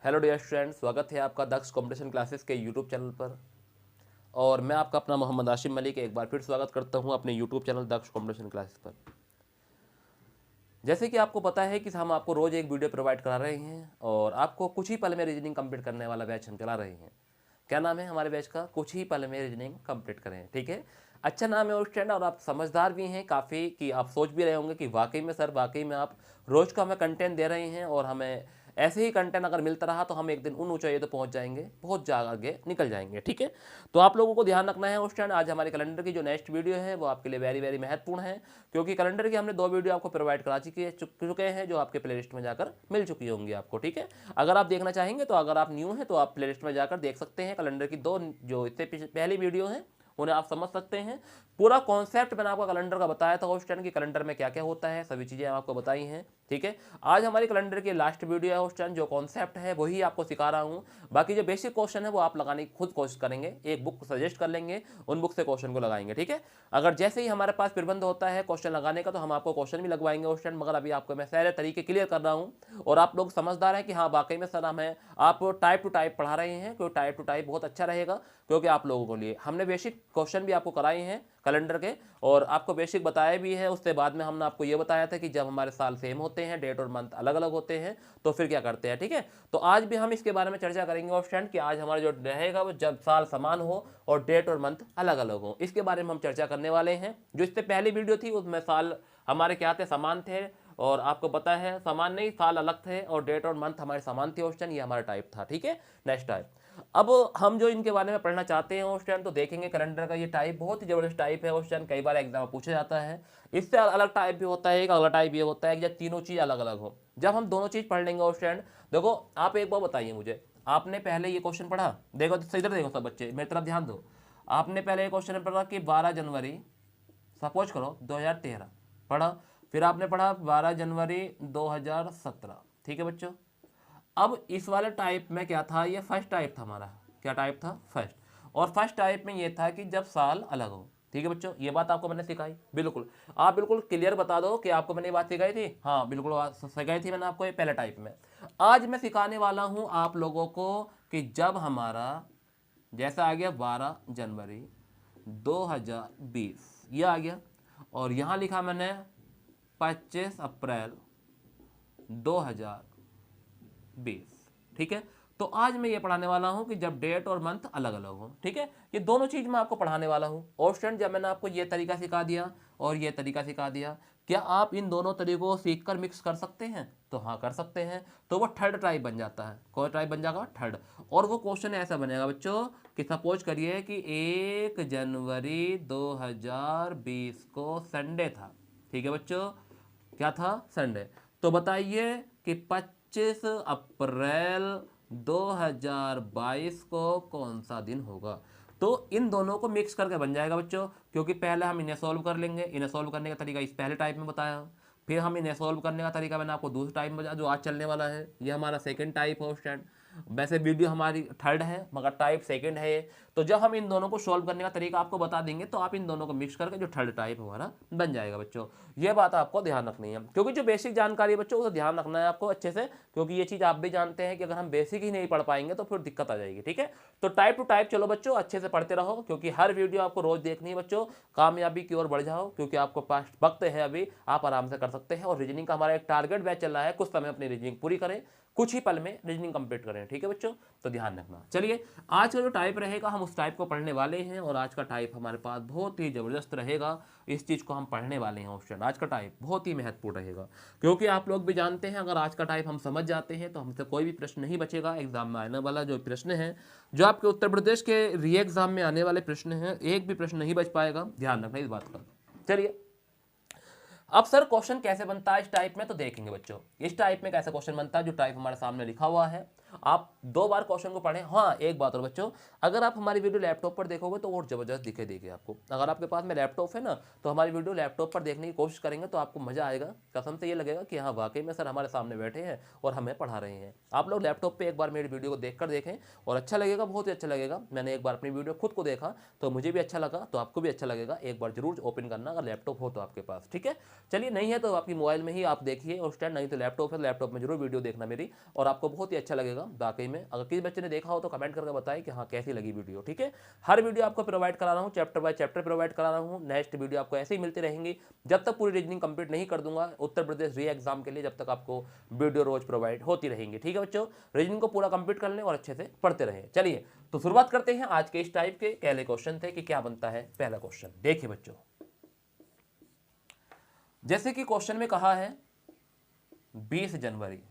Hello dear student, स्वागत है आपका दक्ष कंपटीशन क्लासेस के यूट्यूब चैनल पर। और मैं आपका अपना मोहम्मद आशिम मलिक एक बार फिर स्वागत करता हूं अपने यूट्यूब चैनल दक्ष कंपटीशन क्लासेस पर। जैसे कि आपको पता है कि हम आपको रोज़ एक वीडियो प्रोवाइड करा रहे हैं और आपको कुछ ही पल में रीजनिंग कंप्लीट करने वाला बैच हम चला रहे हैं। क्या नाम है हमारे बैच का? कुछ ही पल में रीजनिंग कंप्लीट करें। ठीक है, अच्छा नाम है स्टूडेंट, और आप समझदार भी हैं काफ़ी कि आप सोच भी रहे होंगे कि वाकई में सर, वाकई में आप रोज़ का हमें कंटेंट दे रहे हैं और हमें ऐसे ही कंटेंट अगर मिलता रहा तो हम एक दिन उन ऊंचाइयों तो पहुंच जाएंगे, बहुत आगे निकल जाएंगे। ठीक है, तो आप लोगों को ध्यान रखना है स्टूडेंट। आज हमारे कैलेंडर की जो नेक्स्ट वीडियो है वो आपके लिए वेरी वेरी महत्वपूर्ण है, क्योंकि कैलेंडर की हमने 2 वीडियो आपको प्रोवाइड करा चुके हैं जो आपके प्लेलिस्ट में जाकर मिल चुकी होंगी आपको। ठीक है, अगर आप देखना चाहेंगे तो अगर आप न्यू हैं तो आप प्लेलिस्ट में जाकर देख सकते हैं। कैलेंडर की 2 जो इससे पहली वीडियो है उन्हें आप समझ सकते हैं। पूरा कॉन्सेप्ट मैंने आपको कैलेंडर का बताया था उस टाइम कि कैलेंडर में क्या क्या होता है, सभी चीज़ें आपको बताई हैं। ठीक है, आज हमारी कैलेंडर की लास्ट वीडियो है उस टाइम, जो कॉन्सेप्ट है वही आपको सिखा रहा हूँ। बाकी जो बेसिक क्वेश्चन है वो आप लगाने की खुद कोशिश करेंगे, एक बुक सजेस्ट कर लेंगे, उन बुक से क्वेश्चन को लगाएंगे। ठीक है, अगर जैसे ही हमारे पास प्रबंध होता है क्वेश्चन लगाने का तो हम आपको क्वेश्चन भी लगवाएंगे उस टाइम, मगर अभी आपको मैं सारे तरीके क्लियर कर रहा हूँ और आप लोग समझदार हैं कि हाँ वाकई में सर हमें आप टाइप टू टाइप पढ़ा रहे हैं, क्योंकि टाइप टू टाइप बहुत अच्छा रहेगा। क्योंकि आप लोगों के लिए हमने बेसिक क्वेश्चन भी आपको कराए हैं कैलेंडर के और आपको बेसिक बताया भी है। उसके बाद में हमने आपको ये बताया था कि जब हमारे साल सेम होते हैं, डेट और मंथ अलग अलग होते हैं, तो फिर क्या करते हैं। ठीक है, तो आज भी हम इसके बारे में चर्चा करेंगे और फ्रेंड कि आज हमारा जो रहेगा वो जब साल समान हो और डेट और मंथ अलग अलग हो, इसके बारे में हम चर्चा करने वाले हैं। जो इससे पहली वीडियो थी उसमें साल हमारे क्या थे, समान थे, और आपको पता है समान नहीं, साल अलग थे और डेट और मंथ हमारे समान थे उस टाइम, ये हमारा टाइप था। ठीक है, नेक्स्ट टाइप। अब हम जो इनके बारे में पढ़ना चाहते हैं उस टाइम तो देखेंगे कैलेंडर का ये टाइप बहुत ही जबरदस्त टाइप है उस टाइम, कई बार एग्जाम में पूछा जाता है। इससे अलग टाइप भी होता है, एक अगला टाइप ये होता है कि जब तीनों चीज़ अलग अलग हो। जब हम दोनों चीज़ पढ़ लेंगे उस टाइम, देखो आप एक बार बताइए मुझे, आपने पहले ये क्वेश्चन पढ़ा? देखो इधर देखो सब बच्चे, मेरी तरफ ध्यान दो। आपने पहले ये क्वेश्चन पढ़ा कि 12 जनवरी सपोज करो 2013 पढ़ा, फिर आपने पढ़ा 12 जनवरी 2017। ठीक है बच्चों, अब इस वाले टाइप में क्या था, ये फर्स्ट टाइप था हमारा। क्या टाइप था? फर्स्ट। और फर्स्ट टाइप में ये था कि जब साल अलग हो। ठीक है बच्चों, ये बात आपको मैंने सिखाई, बिल्कुल आप बिल्कुल क्लियर बता दो कि आपको मैंने ये बात सिखाई थी। हाँ बिल्कुल सिखाई थी मैंने आपको ये पहले टाइप में। आज मैं सिखाने वाला हूँ आप लोगों को कि जब हमारा जैसा आ गया 12 जनवरी 2020 ये आ गया, और यहाँ लिखा मैंने 25 अप्रैल 2020। ठीक है, तो आज मैं ये पढ़ाने वाला हूं कि जब डेट और मंथ अलग अलग हो। ठीक है, ये दोनों चीज मैं आपको पढ़ाने वाला हूं। और स्टूडेंट जब मैंने आपको ये तरीका सिखा दिया और ये तरीका सिखा दिया, क्या आप इन दोनों तरीकों को सीखकर मिक्स कर सकते हैं? तो हाँ कर सकते हैं, तो वो थर्ड टाइप बन जाता है। कौन टाइप बन जाएगा? थर्ड। और वो क्वेश्चन ऐसा बनेगा बच्चों कि सपोज करिए कि 1 जनवरी 2020 को संडे था। ठीक है बच्चों, क्या था? संडे। तो बताइए कि 25 अप्रैल 2022 को कौन सा दिन होगा? तो इन दोनों को मिक्स करके बन जाएगा बच्चों, क्योंकि पहले हम इन्हें सॉल्व कर लेंगे। इन्हें सॉल्व करने का तरीका इस पहले टाइप में बताया, फिर हम इन्हें सॉल्व करने का तरीका मैंने आपको दूसरे टाइप में जो आज चलने वाला है, ये हमारा सेकंड टाइप है स्टैंड। वैसे वीडियो हमारी थर्ड है मगर टाइप सेकंड है ये। तो जब हम इन दोनों को सॉल्व करने का तरीका आपको बता देंगे तो आप इन दोनों को मिक्स करके जो थर्ड टाइप हमारा बन जाएगा बच्चों। ये बात आपको ध्यान रखनी है, क्योंकि जो बेसिक जानकारी है बच्चों उसे ध्यान रखना है आपको अच्छे से, क्योंकि ये चीज़ आप भी जानते हैं कि अगर हम बेसिक ही नहीं पढ़ पाएंगे तो फिर दिक्कत आ जाएगी। ठीक है, तो टाइप टू टाइप चलो बच्चों, अच्छे से पढ़ते रहो, क्योंकि हर वीडियो आपको रोज देखनी है बच्चों। कामयाबी की ओर बढ़ जाओ, क्योंकि आपको पास वक्त है अभी, आप आराम से कर सकते हैं। और रीजनिंग का हमारा एक टारगेट बैच चल रहा है, कुछ समय अपनी रीजनिंग पूरी करें, कुछ ही पल में रीजनिंग कंप्लीट करें। ठीक है बच्चों, तो ध्यान रखना। चलिए आज का जो टाइप रहेगा हम उस टाइप को पढ़ने वाले हैं, और आज का टाइप हमारे पास बहुत ही जबरदस्त रहेगा। इस चीज़ को हम पढ़ने वाले हैं ऑप्शन। आज का टाइप बहुत ही महत्वपूर्ण रहेगा, क्योंकि आप लोग भी जानते हैं अगर आज का टाइप हम समझ जाते हैं तो हमसे कोई भी प्रश्न नहीं बचेगा। एग्जाम में आने वाला जो प्रश्न है, जो आपके उत्तर प्रदेश के री एग्जाम में आने वाले प्रश्न हैं, एक भी प्रश्न नहीं बच पाएगा। ध्यान रखना इस बात का। चलिए अब सर क्वेश्चन कैसे बनता है इस टाइप में, तो देखेंगे बच्चों इस टाइप में कैसे क्वेश्चन बनता है। जो टाइप हमारे सामने लिखा हुआ है आप 2 बार क्वेश्चन को पढ़ें। हाँ, एक बात और बच्चों, अगर आप हमारी वीडियो लैपटॉप पर देखोगे तो और ज़बरदस्त दिखे देगी आपको। अगर आपके पास में लैपटॉप है ना, तो हमारी वीडियो लैपटॉप पर देखने की कोशिश करेंगे तो आपको मज़ा आएगा। कसम से ये लगेगा कि हाँ, वाकई में सर हमारे सामने बैठे हैं और हमें पढ़ा रहे हैं। आप लोग लैपटॉप पर एक बार मेरी वीडियो को देख कर देखें और अच्छा लगेगा, बहुत ही अच्छा लगेगा। मैंने एक बार अपनी वीडियो खुद को देखा तो मुझे भी अच्छा लगा, तो आपको भी अच्छा लगेगा। एक बार जरूर ओपन करना अगर लैपटॉप हो तो आपके पास, ठीक है। चलिए, नहीं है तो आपकी मोबाइल में ही आप देखिए और स्टैंड, नहीं तो लैपटॉप है तो लैपटॉप में जरूर वीडियो देखना मेरी, और आपको बहुत ही अच्छा लगेगा वाकई में। अगर किसी बच्चे ने देखा हो तो कमेंट करके बताएं कि हाँ कैसी लगी वीडियो, ठीक है। हर वीडियो आपको प्रोवाइड करा रहा हूँ, चैप्टर बाय चैप्टर प्रोवाइड करा रहा हूँ। नेक्स्ट वीडियो आपको ऐसे ही मिलती रहेंगी जब तक पूरी रीजनिंग कंप्लीट नहीं कर दूंगा उत्तर प्रदेश री एग्जाम के लिए, जब तक आपको वीडियो रोज प्रोवाइड होती रहेंगी, ठीक है बच्चों। रीजनिंग को पूरा कंप्लीट कर लें और अच्छे से पढ़ते रहें। चलिए तो शुरुआत करते हैं। आज के इस टाइप के पहले क्वेश्चन थे कि क्या बनता है पहला क्वेश्चन। देखिए बच्चों, जैसे कि क्वेश्चन में कहा है 20 जनवरी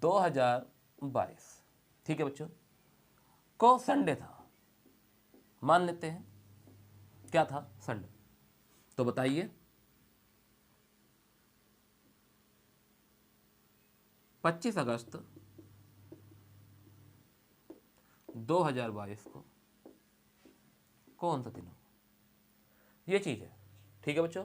2022, ठीक है बच्चों, को संडे था। मान लेते हैं क्या था, संडे। तो बताइए 25 अगस्त 2022 को कौन सा दिन हो, ये चीज है, ठीक है बच्चों।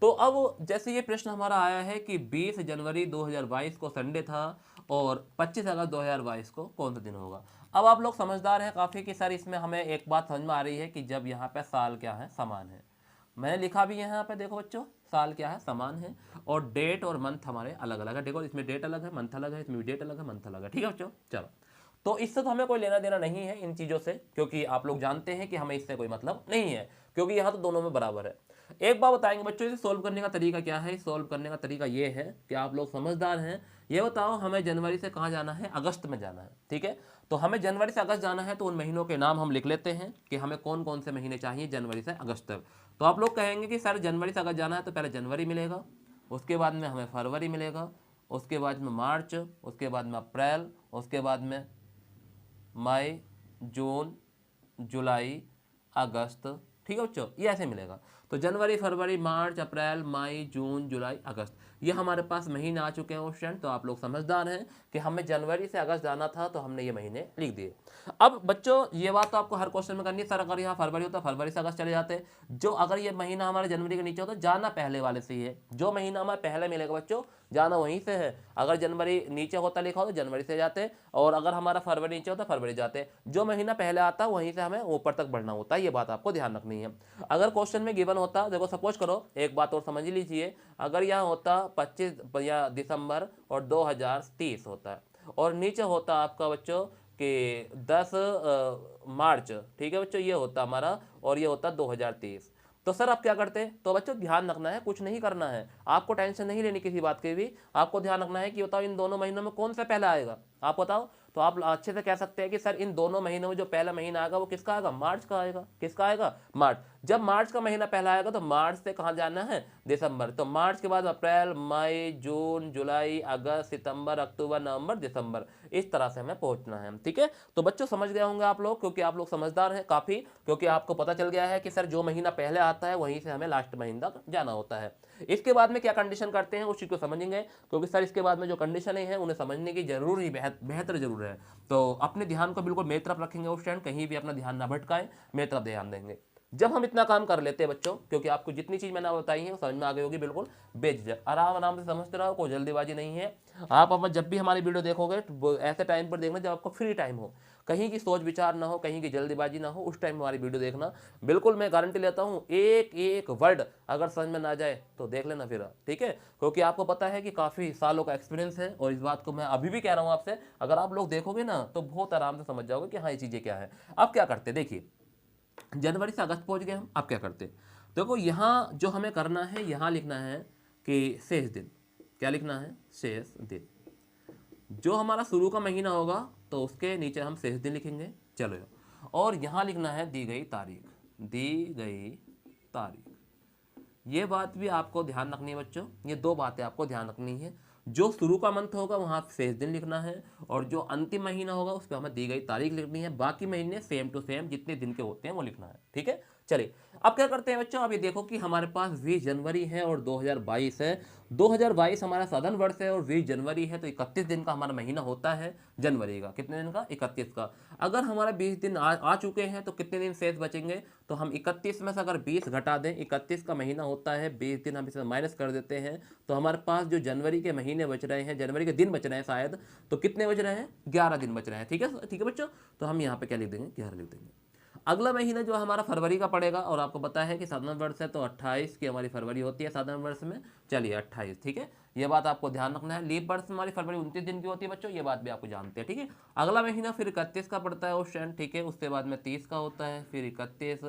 तो अब जैसे ये प्रश्न हमारा आया है कि 20 जनवरी 2022 को संडे था और 25 अगस्त 2022 को कौन सा दिन होगा। अब आप लोग समझदार हैं काफ़ी कि सर इसमें हमें एक बात समझ में आ रही है कि जब यहाँ पे साल क्या है, समान है। मैंने लिखा भी यहाँ पे, देखो बच्चों, साल क्या है, समान है, और डेट और मंथ हमारे अलग अलग है। देखो इसमें डेट अलग है, मंथ अलग है, इसमें भी डेट अलग है, मंथ अलग है, ठीक है बच्चों। चलो, तो इससे तो हमें कोई लेना देना नहीं है इन चीज़ों से, क्योंकि आप लोग जानते हैं कि हमें इससे कोई मतलब नहीं है, क्योंकि यहाँ तो दोनों में बराबर है। एक बात बताएंगे बच्चों, इसे सोल्व करने का तरीका क्या है। सोल्व करने का तरीका ये है कि आप लोग समझदार हैं। ये बताओ हमें जनवरी से कहाँ जाना है, अगस्त में जाना है, ठीक है। तो हमें जनवरी से अगस्त जाना है तो उन महीनों के नाम हम लिख लेते हैं कि हमें कौन कौन से महीने चाहिए जनवरी से अगस्त तक। तो आप लोग कहेंगे कि सर जनवरी से अगस्त जाना है तो पहले जनवरी मिलेगा, उसके बाद में हमें फरवरी मिलेगा, उसके बाद में मार्च, उसके बाद में अप्रैल, उसके बाद में मई, जून, जुलाई, अगस्त, ठीक है बच्चों, ये ऐसे मिलेगा। तो जनवरी, फरवरी, मार्च, अप्रैल, मई, जून, जुलाई, अगस्त, ये हमारे पास महीने आ चुके हैं स्टूडेंट। तो आप लोग समझदार हैं कि हमें जनवरी से अगस्त जाना था तो हमने ये महीने लिख दिए। अब बच्चों ये बात तो आपको हर क्वेश्चन में करनी है, सर अगर यहाँ फरवरी होता फरवरी से अगस्त चले जाते। जो अगर ये महीना हमारे जनवरी के नीचे होता जाना पहले वाले से ही है, जो महीना हमारे पहले मिलेगा बच्चों जाना वहीं से है। अगर जनवरी नीचे होता लिखा हो तो जनवरी से जाते, और अगर हमारा फरवरी नीचे होता फरवरी जाते। जो महीना पहले आता वहीं से हमें ऊपर तक बढ़ना होता है, ये बात आपको ध्यान रखनी है। अगर क्वेश्चन में गिवन होता, देखो सपोज करो, एक बात और समझ लीजिए, अगर यहाँ होता 25 या दिसंबर और 2030 होता है, और नीचे होता आपका बच्चों कि 10 मार्च, ठीक है बच्चों, ये होता हमारा, और ये होता 2030। तो सर आप क्या करते हैं, तो बच्चों ध्यान रखना है, कुछ नहीं करना है, आपको टेंशन नहीं लेनी किसी बात की भी। आपको ध्यान रखना है कि बताओ इन दोनों महीनों में कौन सा पहला आएगा, आप बताओ। तो आप अच्छे से कह सकते हैं कि सर इन दोनों महीनों में जो पहला महीना आएगा वो किसका आएगा, मार्च का आएगा। किसका आएगा, मार्च। जब मार्च का महीना पहला आएगा तो मार्च से कहाँ जाना है, दिसंबर। तो मार्च के बाद अप्रैल, मई, जून, जुलाई, अगस्त, सितंबर, अक्टूबर, नवंबर, दिसंबर, इस तरह से हमें पहुंचना है, ठीक है। तो बच्चों समझ गए होंगे आप लोग, क्योंकि आप लोग समझदार हैं काफ़ी, क्योंकि आपको पता चल गया है कि सर जो महीना पहले आता है वहीं से हमें लास्ट महीना तक जाना होता है। इसके बाद में क्या कंडीशन करते हैं उस चीज़ को समझेंगे, क्योंकि सर इसके बाद में जो कंडीशन है उन्हें समझने की जरूरी बेहतर जरूर है। तो अपने ध्यान को बिल्कुल मेरी तरफ रखेंगे उस टाइम, कहीं भी अपना ध्यान ना भटकाएं, मेरी तरफ ध्यान देंगे। जब हम इतना काम कर लेते हैं बच्चों, क्योंकि आपको जितनी चीज़ मैंने बताई है वो समझ में आ गई होगी, बिल्कुल बेझिझक आराम आराम से समझते रहो, कोई जल्दीबाजी नहीं है। आप अब जब भी हमारी वीडियो देखोगे तो ऐसे टाइम पर देखना जब आपको फ्री टाइम हो, कहीं की सोच विचार ना हो, कहीं की जल्दीबाजी ना हो, उस टाइम हमारी वीडियो देखना। बिल्कुल मैं गारंटी लेता हूँ, एक एक वर्ड अगर समझ में ना जाए तो देख लेना फिर, ठीक है। क्योंकि आपको पता है कि काफ़ी सालों का एक्सपीरियंस है, और इस बात को मैं अभी भी कह रहा हूँ आपसे, अगर आप लोग देखोगे ना तो बहुत आराम से समझ जाओगे कि हाँ ये चीज़ें क्या है। अब क्या करते, देखिए जनवरी से अगस्त पहुंच गए हम, अब क्या करते, देखो यहाँ जो हमें करना है, यहाँ लिखना है कि शेष दिन। क्या लिखना है, शेष दिन। जो हमारा शुरू का महीना होगा तो उसके नीचे हम शेष दिन लिखेंगे, चलो। और यहाँ लिखना है दी गई तारीख, दी गई तारीख। ये बात भी आपको ध्यान रखनी है बच्चों, ये दो बातें आपको ध्यान रखनी है। जो शुरू का मंथ होगा वहाँ शेष दिन लिखना है, और जो अंतिम महीना होगा उस पर हमें दी गई तारीख लिखनी है। बाकी महीने सेम टू सेम जितने दिन के होते हैं वो लिखना है, ठीक है। चलिए अब क्या करते हैं बच्चों, अभी देखो कि हमारे पास 20 जनवरी है और 2022 है। 2022 हमारा साधन वर्ष है और 20 जनवरी है, तो 31 दिन का हमारा महीना होता है जनवरी का। कितने दिन का? 31 का। अगर हमारा 20 दिन आ चुके हैं तो कितने दिन शेष बचेंगे? तो हम 31 में से अगर 20 घटा दें, 31 का महीना होता है, 20 दिन हम इसे माइनस कर देते हैं, तो हमारे पास जो जनवरी के महीने बच रहे हैं, जनवरी के दिन बच रहे हैं शायद, तो कितने बच रहे हैं? 11 दिन बच रहे हैं। ठीक है, ठीक है बच्चों, तो हम यहाँ पे क्या लिख देंगे? 11 लिख देंगे। अगला महीना जो हमारा फरवरी का पड़ेगा, और आपको पता है कि साधारण वर्ष है तो 28 की हमारी फरवरी होती है साधारण वर्ष में। चलिए 28, ठीक है, ये बात आपको ध्यान रखना है। लीप वर्ष में हमारी फरवरी 29 दिन की होती है बच्चों, ये बात भी आपको जानते हैं। ठीक है, अगला महीना फिर 31 का पड़ता है उस टाइम। ठीक है, उसके बाद में 30 का होता है, फिर 31,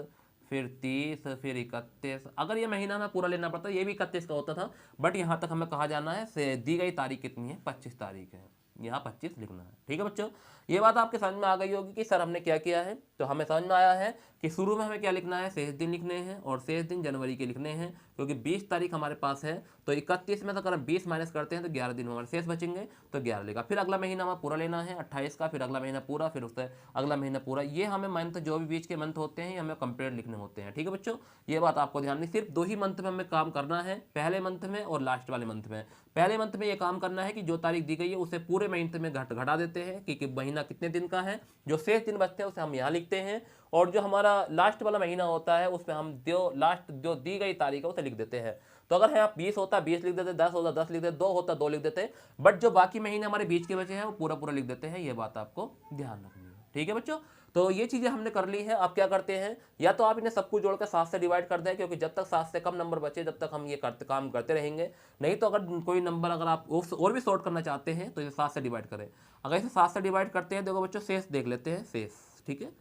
फिर 30, फिर 31। अगर ये महीना हमें पूरा लेना पड़ता है, ये भी 31 का होता था, बट यहाँ तक हमें कहा जाना है से दी गई तारीख कितनी है? 25 तारीख है, यहाँ 25 लिखना है। ठीक है बच्चों, ये बात आपके समझ में आ गई होगी कि सर हमने क्या किया है। तो हमें समझ में आया है कि शुरू में हमें क्या लिखना है? शेष दिन लिखने हैं, और शेष दिन जनवरी के लिखने हैं, क्योंकि 20 तारीख हमारे पास है। तो 31 में से अगर हम 20 माइनस करते हैं तो 11 दिन हमारे शेष बचेंगे, तो 11 लेगा। फिर अगला महीना हमें पूरा लेना है 28 का, फिर अगला महीना पूरा, फिर उससे अगला महीना पूरा। ये हमें मंथ जो भी बीच के मंथ होते हैं हमें कंप्लीट लिखने होते हैं। ठीक है बच्चों, ये बात आपको ध्यान नहीं, सिर्फ 2 ही मंथ में हमें काम करना है, पहले मंथ में और लास्ट वाले मंथ में। पहले मंथ में ये काम करना है कि जो तारीख दी गई है उसे पूरे मंथ में घटा देते हैं कि महीना कितने दिन का है, जो शेष दिन बचते हैं उसे हम यहाँ लिखते हैं, और जो हमारा लास्ट वाला महीना होता है उसमें हम जो लास्ट जो दी गई तारीख है उसे लिख देते हैं। तो अगर है 20 होता 20 लिख देते, 10 होता 10 लिख देते, 2 होता 2 लिख देते, बट जो बाकी महीने हमारे बीच के बचे हैं वो पूरा पूरा लिख देते हैं। ये बात आपको ध्यान रखनी है। ठीक है बच्चों, तो ये चीजें हमने कर ली है। अब क्या करते हैं, या तो आप इन्हें सब कुछ जोड़कर 7 से डिवाइड कर दें, क्योंकि जब तक 7 से कम नंबर बचे जब तक हम ये काम करते रहेंगे। नहीं तो अगर कोई नंबर अगर आप और भी सॉर्ट करना चाहते हैं तो इसे 7 से डिवाइड करें। अगर इसे 7 से डिवाइड करते हैं, देखो बच्चों शेष देख लेते हैं, शेष। ठीक है,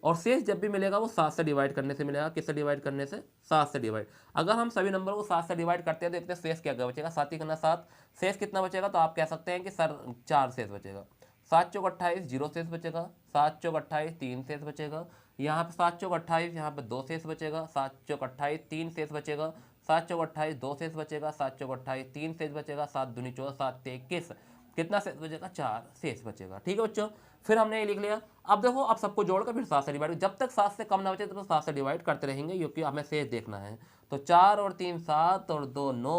और शेष जब भी मिलेगा वो 7 से डिवाइड करने से मिलेगा। किससे डिवाइड करने से? 7 से डिवाइड। अगर हम सभी नंबर को 7 से डिवाइड करते हैं तो इतने शेष क्या बचेगा? 7 ही करना 7, शेष कितना बचेगा? तो आप कह सकते हैं कि सर 4 शेष बचेगा। 7 चौक 28, 0 शेष बचेगा। 7 चौक 28, 3 शेष बचेगा। यहाँ पे 7 चौक 28, यहाँ पे 2 शेष बचेगा। 7 चौक 28, 3 शेष बचेगा। 7 चौक 28, 2 शेष बचेगा। 7 चौक 28, 3 शेष बचेगा। 7 दूनी 14, 7 ते 21, कितना शेष बचेगा? 4 शेष बचेगा। ठीक है बच्चों, फिर हमने ये लिख लिया। अब देखो, अब सबको जोड़कर फिर 7 से डिवाइड, जब तक 7 से कम ना बचे तब तक 7 से डिवाइड करते रहेंगे, क्योंकि हमें शेष देखना है। तो 4 और 3 7 और 2 9,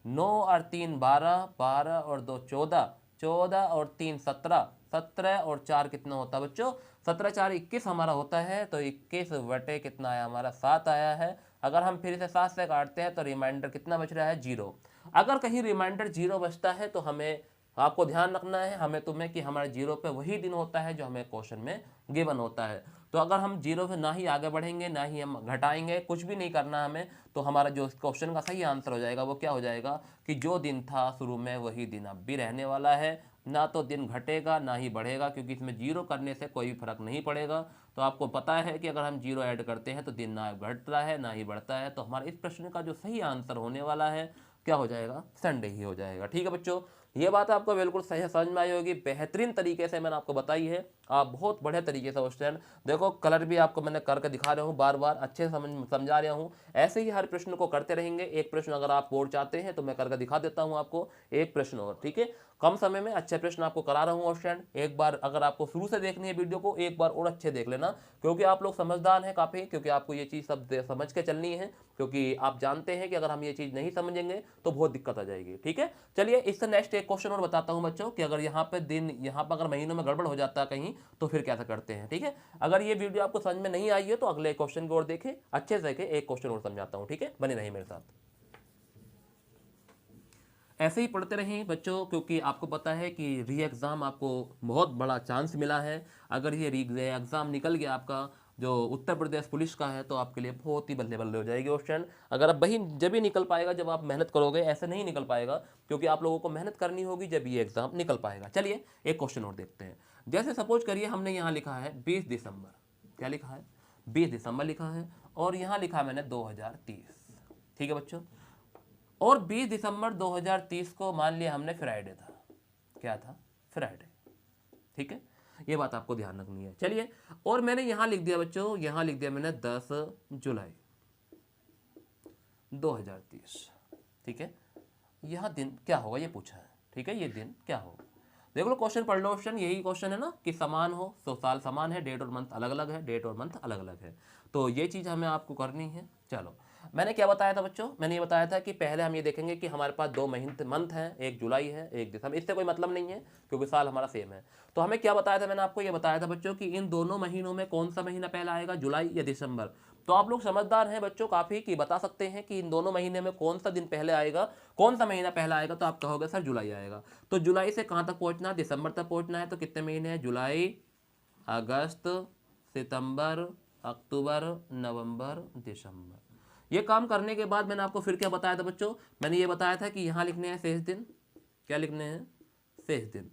9 और 3 12, 12 और 2 14, 14 और 3 17, 17 और 4 कितना होता है बच्चों? 17 4 21 हमारा होता है। तो 21 बटे कितना आया हमारा? 7 आया है। अगर हम फिर इसे 7 से काटते हैं तो रिमाइंडर कितना बच रहा है? 0। अगर कहीं रिमाइंडर 0 बचता है तो हमें आपको ध्यान रखना है, हमें तुम्हें, कि हमारे 0 पे वही दिन होता है जो हमें क्वेश्चन में गिवन होता है। तो अगर हम 0 से ना ही आगे बढ़ेंगे ना ही हम घटाएंगे, कुछ भी नहीं करना हमें, तो हमारा जो क्वेश्चन का सही आंसर हो जाएगा वो क्या हो जाएगा कि जो दिन था शुरू में वही दिन अब भी रहने वाला है। ना तो दिन घटेगा ना ही बढ़ेगा, क्योंकि इसमें 0 करने से कोई भी फर्क नहीं पड़ेगा। तो आपको पता है कि अगर हम 0 ऐड करते हैं तो दिन ना घटता है ना ही बढ़ता है। तो हमारे इस प्रश्न का जो सही आंसर होने वाला है क्या हो जाएगा? संडे ही हो जाएगा। ठीक है बच्चों, ये बात आपको बिल्कुल सही समझ में आई होगी। बेहतरीन तरीके से मैंने आपको बताई है, आप बहुत बढ़िया तरीके से क्वेश्चन देखो, कलर भी आपको मैंने करके दिखा रहा हूँ, बार बार अच्छे समझा रहा हूँ। ऐसे ही हर प्रश्न को करते रहेंगे। एक प्रश्न अगर आप और चाहते हैं तो मैं करके दिखा देता हूँ आपको, एक प्रश्न और। ठीक है, कम समय में अच्छे प्रश्न आपको करा रहा हूँ क्वेश्चन। एक बार अगर आपको शुरू से देखनी है वीडियो को, एक बार और अच्छे देख लेना, क्योंकि आप लोग समझदार हैं काफ़ी, क्योंकि आपको ये चीज़ सब समझ के चलनी है, क्योंकि आप जानते हैं कि अगर हम ये चीज़ नहीं समझेंगे तो बहुत दिक्कत आ जाएगी। ठीक है, चलिए इससे नेक्स्ट एक क्वेश्चन और बताता हूँ बच्चों, कि अगर यहाँ पे दिन, यहाँ पर अगर महीनों में गड़बड़ हो जाता है कहीं तो फिर कैसा करते हैं। ठीक है, अगर ये वीडियो आपको समझ में नहीं आई है तो अगले क्वेश्चन को और देखें, अच्छे से देखें, एक क्वेश्चन और समझाता हूँ। ठीक है, बने रहिए मेरे साथ, ऐसे ही पढ़ते रहें बच्चों, क्योंकि आपको पता है कि री एग्ज़ाम आपको बहुत बड़ा चांस मिला है। अगर ये री एग्ज़ाम निकल गया आपका जो उत्तर प्रदेश पुलिस का है, तो आपके लिए बहुत ही बल्ले बल्ले हो जाएगी क्वेश्चन। अगर अब वही जब ही निकल पाएगा जब आप मेहनत करोगे, ऐसे नहीं निकल पाएगा, क्योंकि आप लोगों को मेहनत करनी होगी जब ये एग्ज़ाम निकल पाएगा। चलिए एक क्वेश्चन और देखते हैं। जैसे सपोज करिए हमने यहाँ लिखा है 20 दिसंबर, क्या लिखा है? 20 दिसंबर लिखा है, और यहाँ लिखा है मैंने 2030। ठीक है बच्चों, और 20 दिसंबर 2030 को मान लिया हमने फ्राइडे था। क्या था? फ्राइडे। ठीक है, ये बात आपको ध्यान रखनी है। चलिए, और मैंने यहां लिख दिया बच्चों, यहां लिख दिया मैंने 10 जुलाई 2030। ठीक है, यह दिन क्या होगा ये पूछा है। ठीक है, ये दिन क्या होगा? देख लो क्वेश्चन पढ़ लो, ऑप्शन यही क्वेश्चन है ना कि समान हो, तो साल समान है, डेट और मंथ अलग अलग है, डेट और मंथ अलग अलग है। तो ये चीज़ हमें आपको करनी है। चलो, मैंने क्या बताया था बच्चों, मैंने ये बताया था कि पहले हम ये देखेंगे कि हमारे पास 2 महीने मंथ हैं, एक जुलाई है, एक दिसंबर। इससे कोई मतलब नहीं है क्योंकि साल हमारा सेम है। तो हमें क्या बताया था, मैंने आपको ये बताया था बच्चों कि इन दोनों महीनों में कौन सा महीना पहला आएगा, जुलाई या दिसंबर। तो आप लोग समझदार हैं बच्चों काफ़ी कि बता सकते हैं कि इन दोनों महीने में कौन सा दिन पहले आएगा, कौन सा महीना पहला आएगा। तो आप कहोगे सर जुलाई आएगा। तो जुलाई से कहाँ तक पहुँचना है, दिसंबर तक पहुँचना है। तो कितने महीने हैं, जुलाई, अगस्त, सितंबर, अक्टूबर, नवंबर, दिसंबर। ये काम करने के बाद मैंने आपको फिर क्या बताया था बच्चों, मैंने ये बताया था कि यहाँ लिखने हैं शेष दिन। क्या लिखने हैं, शेष दिन।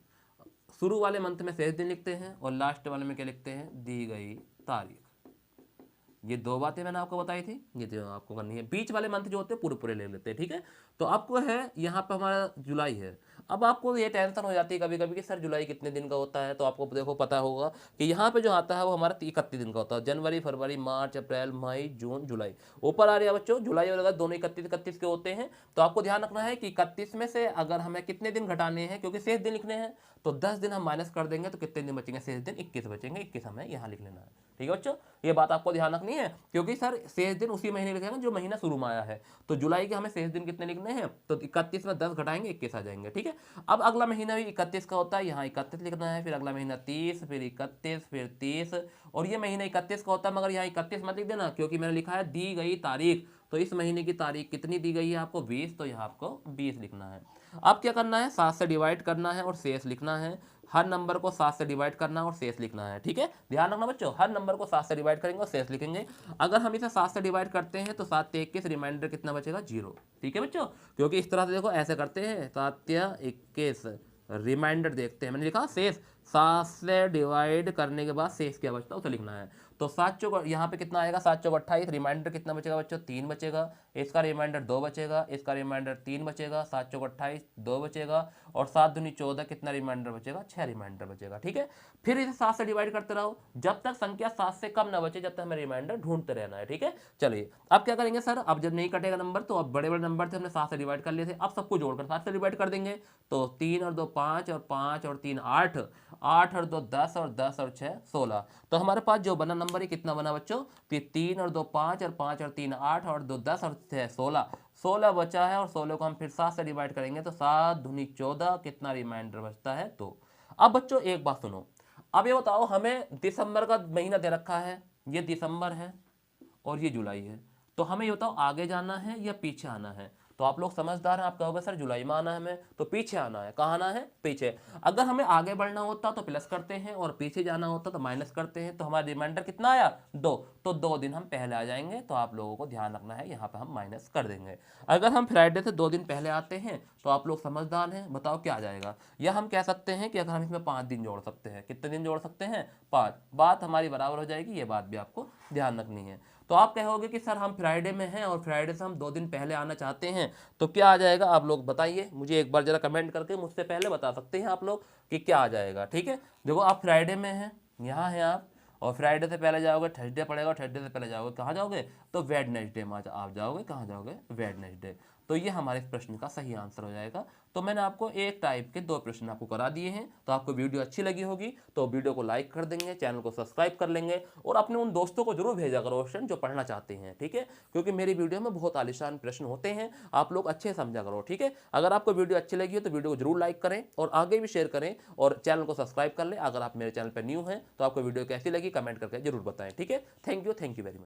शुरू वाले मंथ में शेष दिन लिखते हैं और लास्ट वाले में क्या लिखते हैं, दी गई तारीख। ये 2 बातें मैंने आपको बताई थी, ये जो आपको करनी है। बीच वाले मंथ जो होते हैं पूरे पूरे ले लेते हैं, ठीक है। तो आपको है यहाँ पे हमारा जुलाई है। अब आपको ये टेंशन हो जाती है कभी कभी कि सर जुलाई कितने दिन का होता है। तो आपको देखो पता होगा कि यहाँ पे जो आता है वो हमारा 31 दिन का होता है। जनवरी, फरवरी, मार्च, अप्रैल, मई, जून, जुलाई। ऊपर आ रहा है बच्चों, जुलाई और अगस्त दोनों 31 के होते हैं। तो आपको ध्यान रखना है कि 31 में से अगर हमें कितने दिन घटाने हैं, क्योंकि शेष दिन लिखने हैं, तो 10 दिन हम माइनस कर देंगे तो कितने दिन बचेंगे, शेष दिन 21 बचेंगे। 21 हमें यहाँ लिख लेना है, ठीक है बच्चों। ये बात आपको ध्यान रखनी है क्योंकि सर शेष दिन उसी महीने लिखेंगे जो महीना शुरू में आया है। तो जुलाई के हमें शेष दिन कितने लिखने हैं, तो 31 में 10 घटाएंगे 21 आ जाएंगे, ठीक है। अब अगला महीना भी 31 का होता है, यहाँ 31 लिखना है। फिर अगला महीना 30, फिर 31, फिर 30, और ये महीना 31 का होता है। मगर यहाँ 31 मत लिख देना क्योंकि मैंने लिखा है दी गई तारीख। तो इस महीने की तारीख कितनी दी गई है आपको, 20। तो यहाँ आपको 20 लिखना है। अब क्या करना है, 7 से डिवाइड करना है और शेष लिखना है। हर नंबर को 7 से डिवाइड करना है और शेष लिखना है, ठीक है। ध्यान रखना बच्चों, हर नंबर को 7 से डिवाइड करेंगे और शेष लिखेंगे। अगर हम इसे 7 से डिवाइड करते हैं तो 7 से 21, रिमाइंडर कितना बचेगा, 0, ठीक है बच्चों। क्योंकि इस तरह से देखो ऐसे करते हैं, 7 या 21, रिमाइंडर देखते हैं। मैंने लिखा शेष, 7 से डिवाइड करने के बाद शेष क्या बचता है उसे लिखना है। तो 7 चौक यहाँ पे कितना आएगा, 7 चौक 28, रिमाइंडर कितना बचेगा बच्चों, 3 बचेगा। इसका रिमाइंडर 2 बचेगा, इसका रिमाइंडर 3 बचेगा। 7 चौक 28, 2 बचेगा, और 7 दूनी 14, कितना रिमाइंडर बचेगा, 6 रिमाइंडर बचेगा, ठीक है। फिर इसे 7 से डिवाइड करते रहो जब तक संख्या 7 से कम ना बचे, जब तक हमें रिमाइंडर ढूंढते रहना है, ठीक है। चलिए अब क्या करेंगे सर, अब जब नहीं कटेगा नंबर तो अब बड़े बड़े नंबर थे हमने 7 से डिवाइड कर लिए थे, अब सबको जोड़कर 7 से डिवाइड कर देंगे। तो 3 और 2 5, और 5 और 3 8, 8 और 2 10, और 10 और 6 16। तो हमारे पास जो बना नंबर है कितना बना बच्चों, 3 और 2 5, और 5 और 3 8, और 2 10, और 6 16। 16 बचा है और 16 को हम फिर 7 से डिवाइड करेंगे तो 7 दूनी 14, कितना रिमाइंडर बचता है 2। अब बच्चों एक बात सुनो, अब ये बताओ हमें दिसंबर का महीना दे रखा है, ये दिसंबर है और ये जुलाई है। तो हमें ये बताओ आगे जाना है या पीछे आना है। तो आप लोग समझदार हैं, आप कहोगे सर जुलाई में आना है हमें, तो पीछे आना है। कहाँ आना है, पीछे। अगर हमें आगे बढ़ना होता तो प्लस करते हैं और पीछे जाना होता तो माइनस करते हैं। तो हमारा रिमाइंडर कितना आया, 2। तो 2 दिन हम पहले आ जाएंगे। तो आप लोगों को ध्यान रखना है, यहाँ पे हम माइनस कर देंगे। अगर हम फ्राइडे से 2 दिन पहले आते हैं तो आप लोग समझदार हैं, बताओ क्या आ जाएगा। या हम कह सकते हैं कि अगर हम इसमें 5 दिन जोड़ सकते हैं, कितने दिन जोड़ सकते हैं, 5। बात हमारी बराबर हो जाएगी, ये बात भी आपको ध्यान रखनी है। तो आप कहोगे कि सर हम फ्राइडे में हैं और फ्राइडे से हम 2 दिन पहले आना चाहते हैं, तो क्या आ जाएगा आप लोग बताइए मुझे एक बार जरा कमेंट करके, मुझसे पहले बता सकते हैं आप लोग कि क्या आ जाएगा, ठीक है। देखो आप फ्राइडे में हैं, यहाँ हैं आप, और फ्राइडे से पहले जाओगे थर्सडे पड़ेगा, थर्सडे से पहले जाओगे कहाँ जाओगे, तो वेडनेसडे में आप जाओगे, कहाँ जाओगे, वेडनेसडे। तो ये हमारे इस प्रश्न का सही आंसर हो जाएगा। तो मैंने आपको एक टाइप के 2 प्रश्न आपको करा दिए हैं। तो आपको वीडियो अच्छी लगी होगी तो वीडियो को लाइक कर देंगे, चैनल को सब्सक्राइब कर लेंगे, और अपने उन दोस्तों को जरूर भेजा करो क्वेश्चन जो पढ़ना चाहते हैं, ठीक है। क्योंकि मेरी वीडियो में बहुत आलिशान प्रश्न होते हैं, आप लोग अच्छे समझा करो, ठीक है। अगर आपको वीडियो अच्छी लगी हो तो वीडियो को जरूर लाइक करें और आगे भी शेयर करें, और चैनल को सब्सक्राइब कर लें। अगर आप मेरे चैनल पर न्यू हैं तो आपको वीडियो कैसी लगी कमेंट करके जरूर बताएं, ठीक है। Thank you very much.